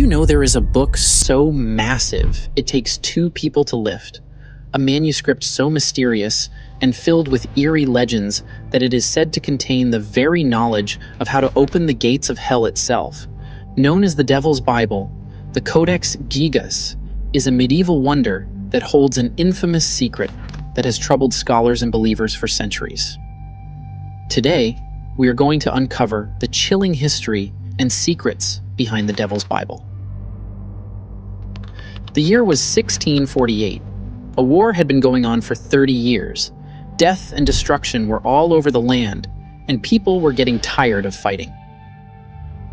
you know there is a book so massive it takes two people to lift? A manuscript so mysterious and filled with eerie legends that it is said to contain the very knowledge of how to open the gates of hell itself. Known as the Devil's Bible, the Codex Gigas is a medieval wonder that holds an infamous secret that has troubled scholars and believers for centuries. Today, we are going to uncover the chilling history and secrets behind the Devil's Bible. The year was 1648. A war had been going on for 30 years. Death and destruction were all over the land, and people were getting tired of fighting.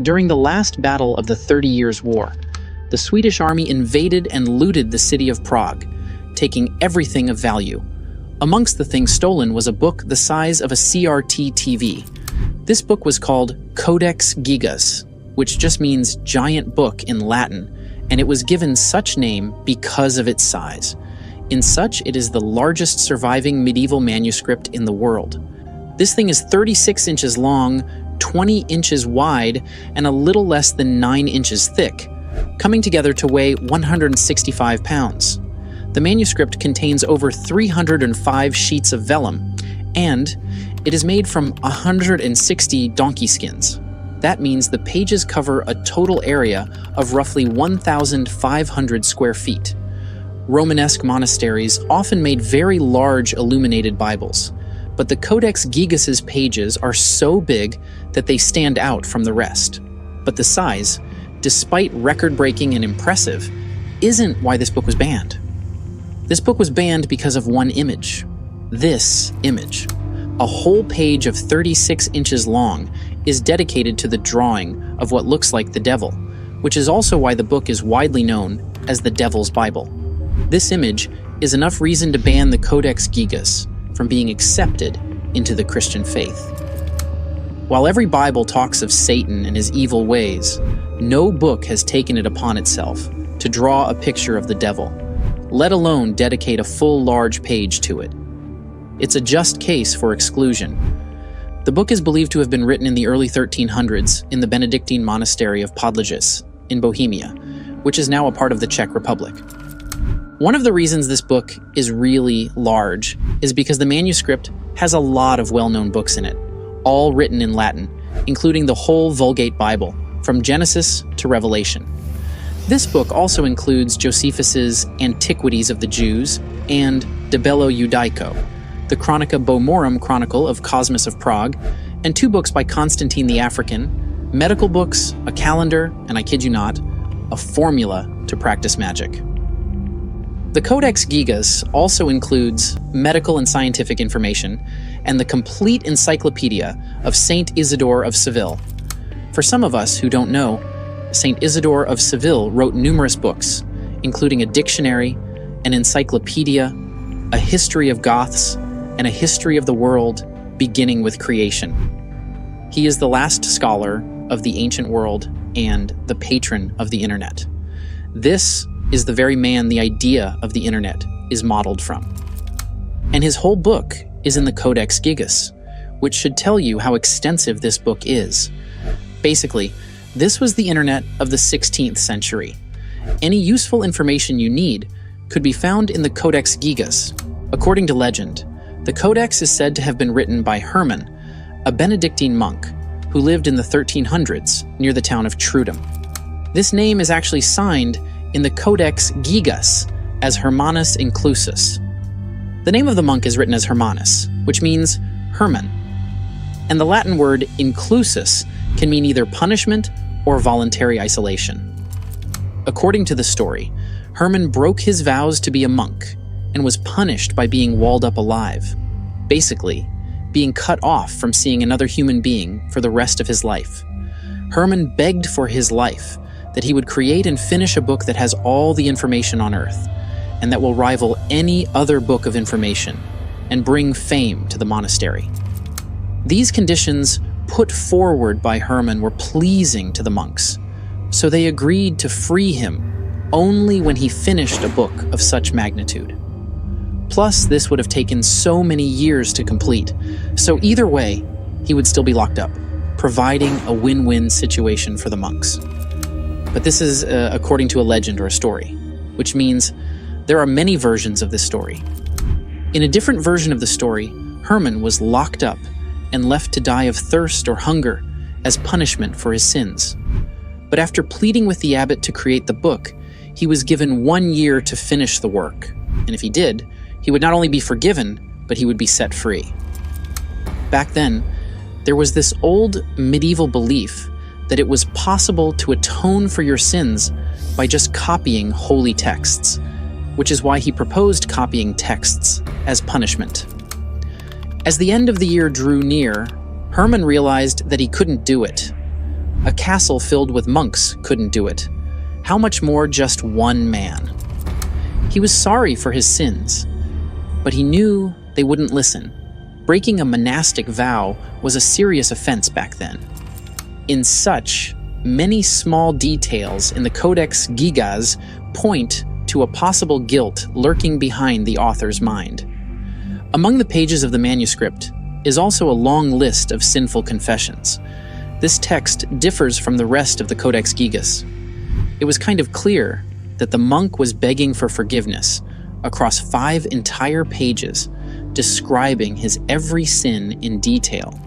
During the last battle of the 30 Years' War, the Swedish army invaded and looted the city of Prague, taking everything of value. Amongst the things stolen was a book the size of a CRT TV. This book was called Codex Gigas, which just means giant book in Latin, and it was given such name because of its size. In such, it is the largest surviving medieval manuscript in the world. This thing is 36 inches long, 20 inches wide, and a little less than 9 inches thick, coming together to weigh 165 pounds. The manuscript contains over 305 sheets of vellum, and it is made from 160 donkey skins. That means the pages cover a total area of roughly 1,500 square feet. Romanesque monasteries often made very large illuminated Bibles, but the Codex Gigas' pages are so big that they stand out from the rest. But the size, despite record-breaking and impressive, isn't why this book was banned. This book was banned because of one image. This image. A whole page of 36 inches long is dedicated to the drawing of what looks like the devil, which is also why the book is widely known as the Devil's Bible. This image is enough reason to ban the Codex Gigas from being accepted into the Christian faith. While every Bible talks of Satan and his evil ways, no book has taken it upon itself to draw a picture of the devil, let alone dedicate a full large page to it. It's a just case for exclusion. The book is believed to have been written in the early 1300s in the Benedictine monastery of Podlages in Bohemia, which is now a part of the Czech Republic. One of the reasons this book is really large is because the manuscript has a lot of well-known books in it, all written in Latin, including the whole Vulgate Bible, from Genesis to Revelation. This book also includes Josephus's Antiquities of the Jews and De Bello Judaico, the Chronica Bomorum Chronicle of Cosmas of Prague, and two books by Constantine the African, medical books, a calendar, and I kid you not, a formula to practice magic. The Codex Gigas also includes medical and scientific information and the complete encyclopedia of Saint Isidore of Seville. For some of us who don't know, Saint Isidore of Seville wrote numerous books, including a dictionary, an encyclopedia, a history of Goths, and a history of the world beginning with creation. He is the last scholar of the ancient world and the patron of the internet. This is the very man the idea of the internet is modeled from. And his whole book is in the Codex Gigas, which should tell you how extensive this book is. Basically, this was the internet of the 16th century. Any useful information you need could be found in the Codex Gigas. According to legend, the Codex is said to have been written by Hermann, a Benedictine monk who lived in the 1300s near the town of Trudum. This name is actually signed in the Codex Gigas as Hermanus Inclusus. The name of the monk is written as Hermanus, which means Herman, and the Latin word inclusus can mean either punishment or voluntary isolation. According to the story, Herman broke his vows to be a monk and was punished by being walled up alive, basically being cut off from seeing another human being for the rest of his life. Herman begged for his life, that he would create and finish a book that has all the information on Earth, and that will rival any other book of information, and bring fame to the monastery. These conditions put forward by Herman were pleasing to the monks, so they agreed to free him only when he finished a book of such magnitude. Plus, this would have taken so many years to complete, so either way, he would still be locked up, providing a win-win situation for the monks. But this is according to a legend or a story, which means there are many versions of this story. In a different version of the story, Herman was locked up and left to die of thirst or hunger as punishment for his sins. But after pleading with the abbot to create the book, he was given 1 year to finish the work. And if he did, he would not only be forgiven, but he would be set free. Back then, there was this old medieval belief that it was possible to atone for your sins by just copying holy texts, which is why he proposed copying texts as punishment. As the end of the year drew near, Herman realized that he couldn't do it. A castle filled with monks couldn't do it. How much more just one man? He was sorry for his sins, but he knew they wouldn't listen. Breaking a monastic vow was a serious offense back then. In such, many small details in the Codex Gigas point to a possible guilt lurking behind the author's mind. Among the pages of the manuscript is also a long list of sinful confessions. This text differs from the rest of the Codex Gigas. It was kind of clear that the monk was begging for forgiveness across 5 entire pages, describing his every sin in detail.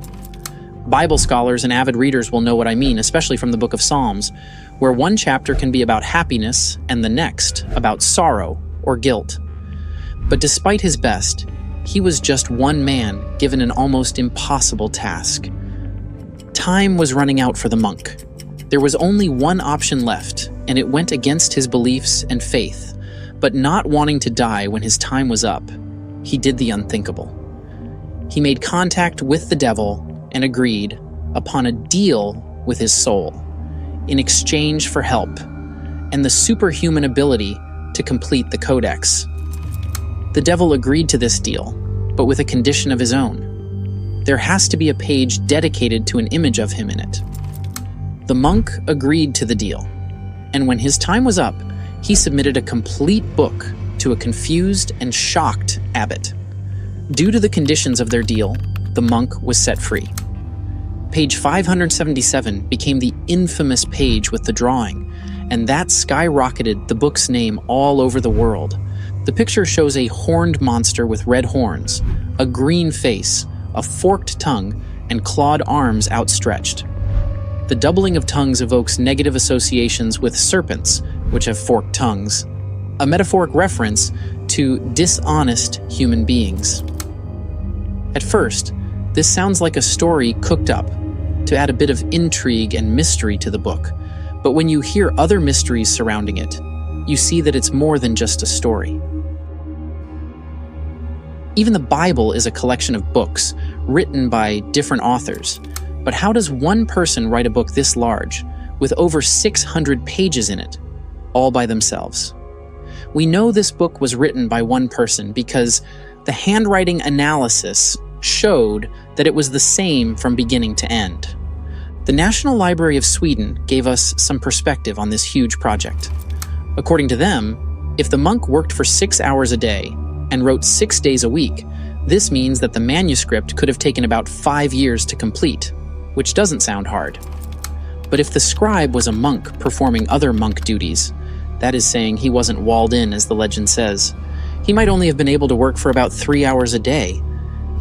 Bible scholars and avid readers will know what I mean, especially from the book of Psalms, where one chapter can be about happiness and the next about sorrow or guilt. But despite his best, he was just one man given an almost impossible task. Time was running out for the monk. There was only one option left, and it went against his beliefs and faith. But not wanting to die when his time was up, he did the unthinkable. He made contact with the devil and agreed upon a deal with his soul in exchange for help and the superhuman ability to complete the codex. The devil agreed to this deal, but with a condition of his own. There has to be a page dedicated to an image of him in it. The monk agreed to the deal, and when his time was up, he submitted a complete book to a confused and shocked abbot. Due to the conditions of their deal, the monk was set free. Page 577 became the infamous page with the drawing, and that skyrocketed the book's name all over the world. The picture shows a horned monster with red horns, a green face, a forked tongue, and clawed arms outstretched. The doubling of tongues evokes negative associations with serpents, which have forked tongues, a metaphoric reference to dishonest human beings. At first, this sounds like a story cooked up to add a bit of intrigue and mystery to the book, but when you hear other mysteries surrounding it, you see that it's more than just a story. Even the Bible is a collection of books written by different authors, but how does one person write a book this large, with over 600 pages in it, all by themselves? We know this book was written by one person because the handwriting analysis showed that it was the same from beginning to end. The National Library of Sweden gave us some perspective on this huge project. According to them, if the monk worked for 6 hours a day and wrote 6 days a week, this means that the manuscript could have taken about 5 years to complete, which doesn't sound hard. But if the scribe was a monk performing other monk duties, that is saying he wasn't walled in as the legend says, he might only have been able to work for about 3 hours a day,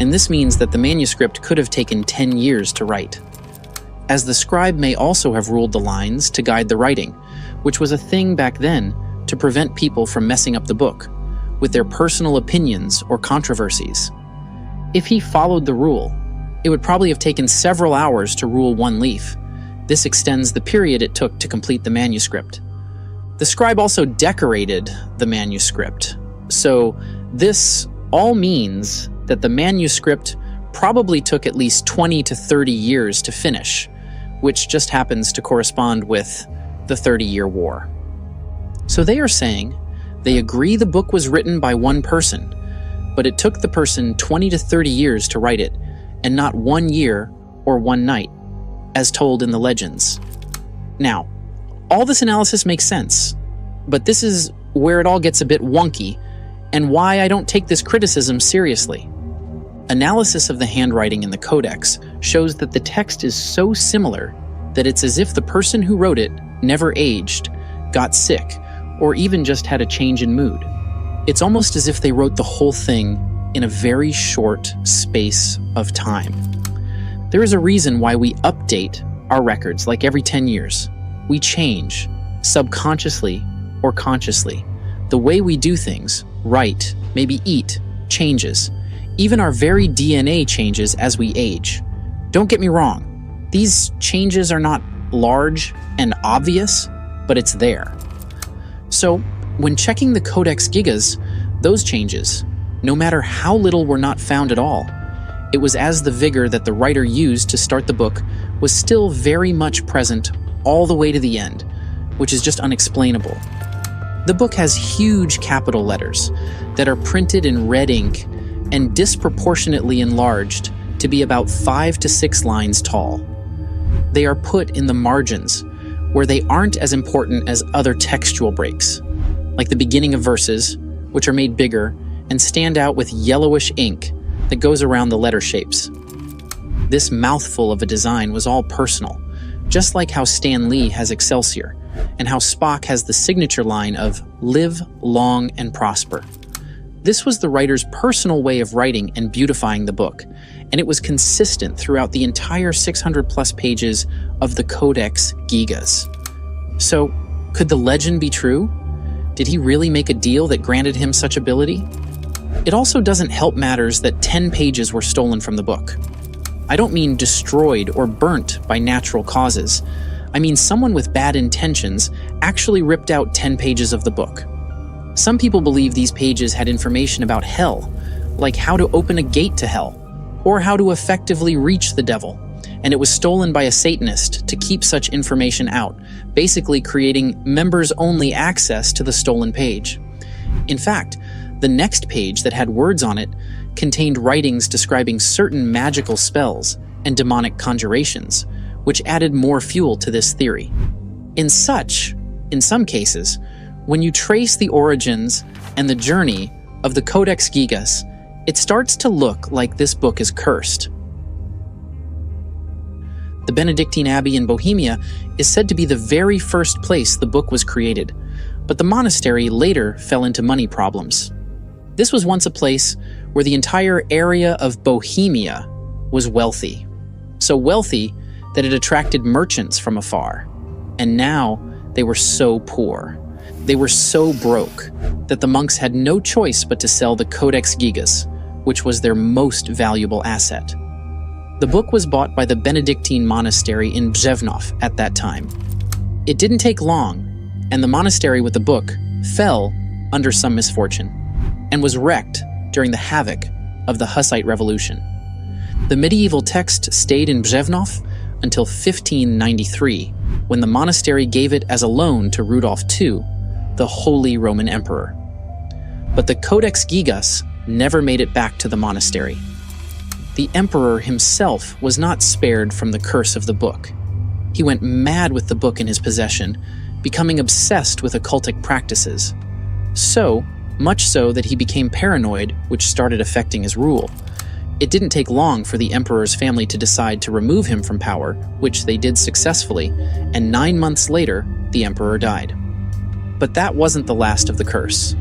and this means that the manuscript could have taken 10 years to write. As the scribe may also have ruled the lines to guide the writing, which was a thing back then to prevent people from messing up the book with their personal opinions or controversies. If he followed the rule, it would probably have taken several hours to rule one leaf. This extends the period it took to complete the manuscript. The scribe also decorated the manuscript, so this all means that the manuscript probably took at least 20 to 30 years to finish, which just happens to correspond with the 30-Year War. So they are saying they agree the book was written by one person, but it took the person 20 to 30 years to write it, and not 1 year or 1 night, as told in the legends. Now, all this analysis makes sense, but this is where it all gets a bit wonky, and why I don't take this criticism seriously. Analysis of the handwriting in the Codex shows that the text is so similar that it's as if the person who wrote it never aged, got sick, or even just had a change in mood. It's almost as if they wrote the whole thing in a very short space of time. There is a reason why we update our records like every 10 years. We change, subconsciously or consciously. The way we do things, write, maybe eat, changes. Even our very DNA changes as we age. Don't get me wrong, these changes are not large and obvious, but it's there. So, when checking the Codex Gigas, those changes, no matter how little, were not found at all. It was as the vigor that the writer used to start the book was still very much present all the way to the end, which is just unexplainable. The book has huge capital letters that are printed in red ink and disproportionately enlarged to be about 5 to 6 lines tall. They are put in the margins, where they aren't as important as other textual breaks, like the beginning of verses, which are made bigger and stand out with yellowish ink that goes around the letter shapes. This mouthful of a design was all personal, just like how Stan Lee has Excelsior, and how Spock has the signature line of "Live long and prosper." This was the writer's personal way of writing and beautifying the book, and it was consistent throughout the entire 600+ pages of the Codex Gigas. So, could the legend be true? Did he really make a deal that granted him such ability? It also doesn't help matters that 10 pages were stolen from the book. I don't mean destroyed or burnt by natural causes. I mean someone with bad intentions actually ripped out 10 pages of the book. Some people believe these pages had information about hell, like how to open a gate to hell, or how to effectively reach the devil, and it was stolen by a Satanist to keep such information out, basically creating members-only access to the stolen page. In fact, the next page that had words on it contained writings describing certain magical spells and demonic conjurations, which added more fuel to this theory. In some cases, when you trace the origins and the journey of the Codex Gigas, it starts to look like this book is cursed. The Benedictine Abbey in Bohemia is said to be the very first place the book was created, but the monastery later fell into money problems. This was once a place where the entire area of Bohemia was wealthy. So wealthy that it attracted merchants from afar. And now they were so poor. They were so broke that the monks had no choice but to sell the Codex Gigas, which was their most valuable asset. The book was bought by the Benedictine monastery in Břevnov at that time. It didn't take long, and the monastery with the book fell under some misfortune and was wrecked during the havoc of the Hussite Revolution. The medieval text stayed in Břevnov until 1593, when the monastery gave it as a loan to Rudolf II, the Holy Roman Emperor. But the Codex Gigas never made it back to the monastery. The emperor himself was not spared from the curse of the book. He went mad with the book in his possession, becoming obsessed with occultic practices. So much so that he became paranoid, which started affecting his rule. It didn't take long for the emperor's family to decide to remove him from power, which they did successfully, and 9 months later, the emperor died. But that wasn't the last of the curse.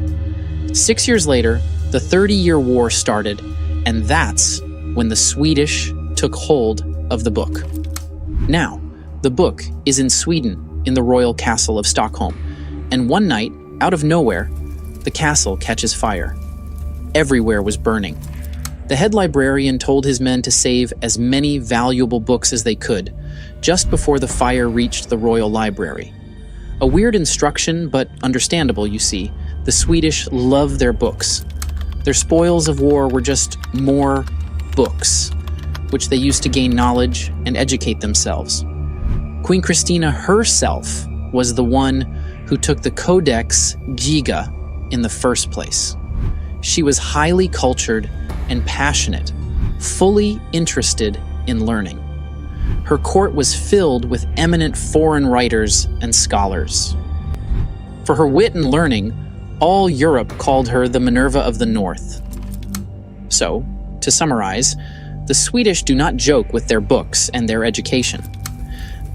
6 years later, the 30-Year War started, and that's when the Swedish took hold of the book. Now, the book is in Sweden, in the royal castle of Stockholm, and one night, out of nowhere, the castle catches fire. Everywhere was burning. The head librarian told his men to save as many valuable books as they could, just before the fire reached the royal library. A weird instruction, but understandable, you see. The Swedish love their books. Their spoils of war were just more books, which they used to gain knowledge and educate themselves. Queen Christina herself was the one who took the Codex Giga in the first place. She was highly cultured and passionate, fully interested in learning. Her court was filled with eminent foreign writers and scholars. For her wit and learning, all Europe called her the Minerva of the North. So, to summarize, the Swedish do not joke with their books and their education.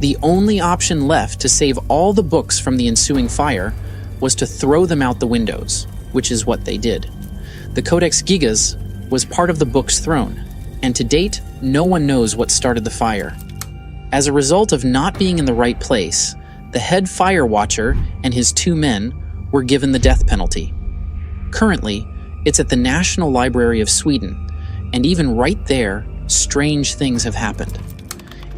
The only option left to save all the books from the ensuing fire was to throw them out the windows, which is what they did. The Codex Gigas was part of the books thrown, and to date, no one knows what started the fire. As a result of not being in the right place, the head fire watcher and his 2 men were given the death penalty. Currently, it's at the National Library of Sweden, and even right there, strange things have happened.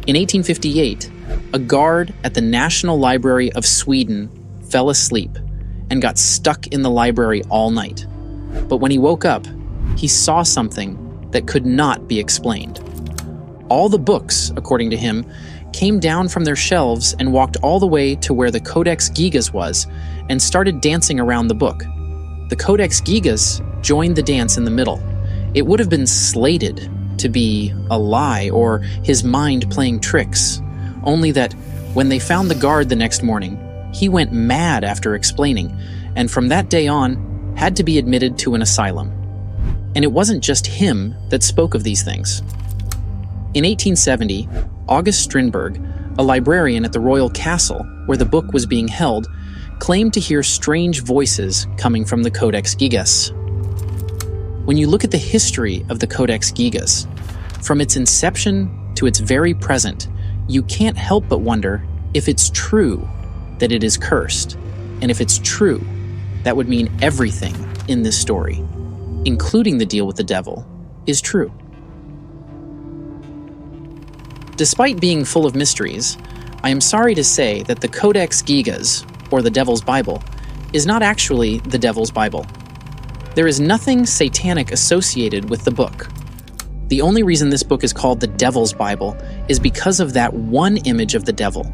In 1858, a guard at the National Library of Sweden fell asleep and got stuck in the library all night. But when he woke up, he saw something that could not be explained. All the books, according to him, came down from their shelves and walked all the way to where the Codex Gigas was and started dancing around the book. The Codex Gigas joined the dance in the middle. It would have been slated to be a lie or his mind playing tricks, only that when they found the guard the next morning, he went mad after explaining, and from that day on, had to be admitted to an asylum. And it wasn't just him that spoke of these things. In 1870, August Strindberg, a librarian at the royal castle where the book was being held, claimed to hear strange voices coming from the Codex Gigas. When you look at the history of the Codex Gigas, from its inception to its very present, you can't help but wonder if it's true that it is cursed, and if it's true, that would mean everything in this story, including the deal with the devil, is true. Despite being full of mysteries, I am sorry to say that the Codex Gigas, or the Devil's Bible, is not actually the Devil's Bible. There is nothing satanic associated with the book. The only reason this book is called the Devil's Bible is because of that one image of the devil.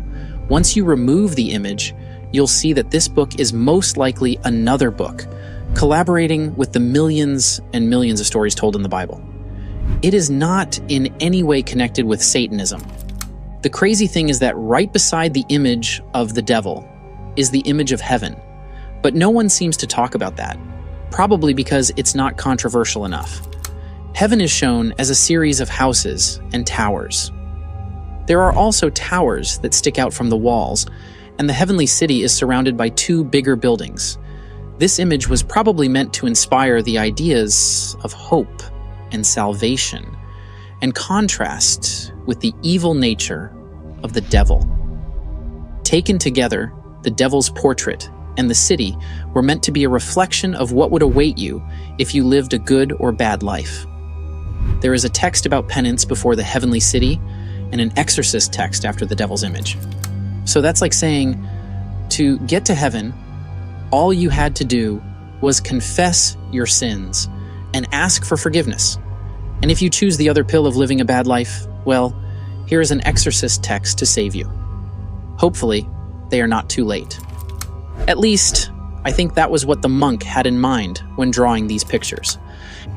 Once you remove the image, you'll see that this book is most likely another book, collaborating with the millions and millions of stories told in the Bible. It is not in any way connected with Satanism. The crazy thing is that right beside the image of the devil is the image of heaven, but no one seems to talk about that, probably because it's not controversial enough. Heaven is shown as a series of houses and towers. There are also towers that stick out from the walls, and the heavenly city is surrounded by 2 bigger buildings. This image was probably meant to inspire the ideas of hope and salvation, and contrast with the evil nature of the devil. Taken together, the devil's portrait and the city were meant to be a reflection of what would await you if you lived a good or bad life. There is a text about penance before the heavenly city, and an exorcist text after the devil's image. So that's like saying, to get to heaven, all you had to do was confess your sins and ask for forgiveness. And if you choose the other pill of living a bad life, well, here is an exorcist text to save you. Hopefully, they are not too late. At least, I think that was what the monk had in mind when drawing these pictures.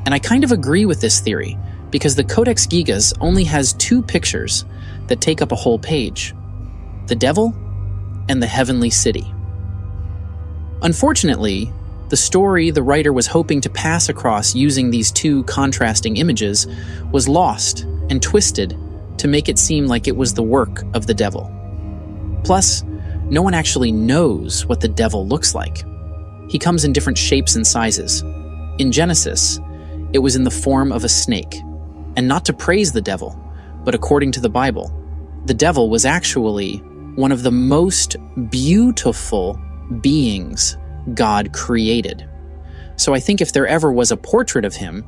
And I kind of agree with this theory, because the Codex Gigas only has 2 pictures that take up a whole page: the devil and the heavenly city. Unfortunately, the story the writer was hoping to pass across using these 2 contrasting images was lost and twisted to make it seem like it was the work of the devil. Plus, no one actually knows what the devil looks like. He comes in different shapes and sizes. In Genesis, it was in the form of a snake. And not to praise the devil, but according to the Bible, the devil was actually one of the most beautiful beings God created. So I think if there ever was a portrait of him,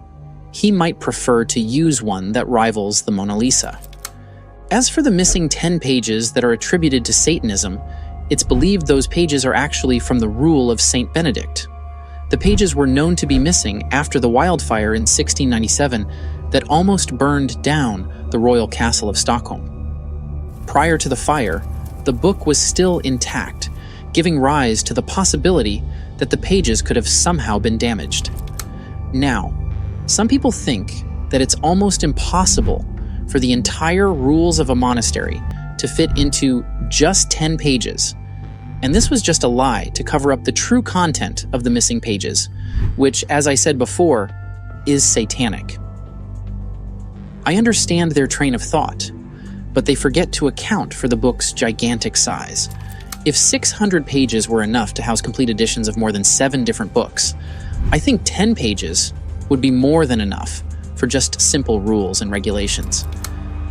he might prefer to use one that rivals the Mona Lisa. As for the missing 10 pages that are attributed to Satanism, it's believed those pages are actually from the rule of Saint Benedict. The pages were known to be missing after the wildfire in 1697 that almost burned down the royal castle of Stockholm. Prior to the fire, the book was still intact, giving rise to the possibility that the pages could have somehow been damaged. Now, some people think that it's almost impossible for the entire rules of a monastery to fit into just 10 pages, and this was just a lie to cover up the true content of the missing pages, which, as I said before, is satanic. I understand their train of thought, but they forget to account for the book's gigantic size. If 600 pages were enough to house complete editions of more than 7 different books, I think 10 pages would be more than enough for just simple rules and regulations.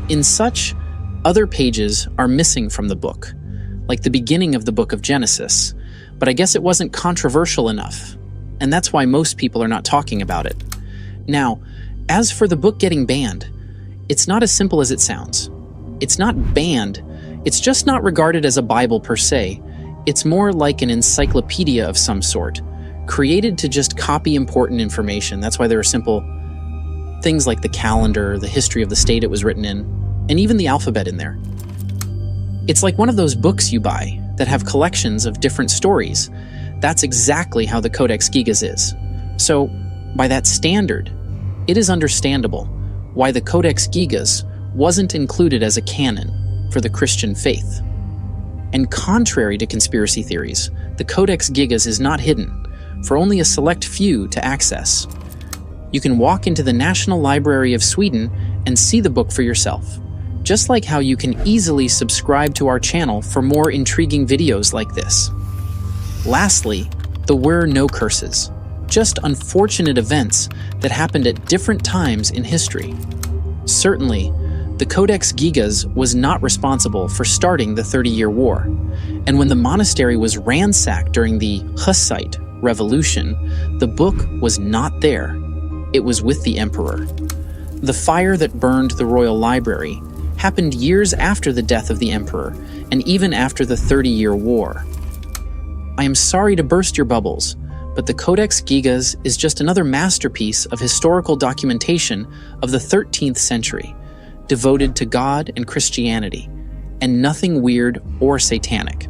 In such, other pages are missing from the book, like the beginning of the book of Genesis, but I guess it wasn't controversial enough, and that's why most people are not talking about it. Now, as for the book getting banned, it's not as simple as it sounds. It's not banned, it's just not regarded as a Bible per se. It's more like an encyclopedia of some sort, created to just copy important information. That's why there are simple things like the calendar, the history of the state it was written in, and even the alphabet in there. It's like one of those books you buy that have collections of different stories. That's exactly how the Codex Gigas is. So, by that standard, it is understandable why the Codex Gigas wasn't included as a canon for the Christian faith. And contrary to conspiracy theories, the Codex Gigas is not hidden for only a select few to access. You can walk into the National Library of Sweden and see the book for yourself, just like how you can easily subscribe to our channel for more intriguing videos like this. Lastly, there were no curses, just unfortunate events that happened at different times in history. Certainly, the Codex Gigas was not responsible for starting the 30-Year War, and when the monastery was ransacked during the Hussite Revolution, the book was not there. It was with the emperor. The fire that burned the royal library happened years after the death of the emperor, and even after the 30-Year War. I am sorry to burst your bubbles, but the Codex Gigas is just another masterpiece of historical documentation of the 13th century, devoted to God and Christianity, and nothing weird or satanic.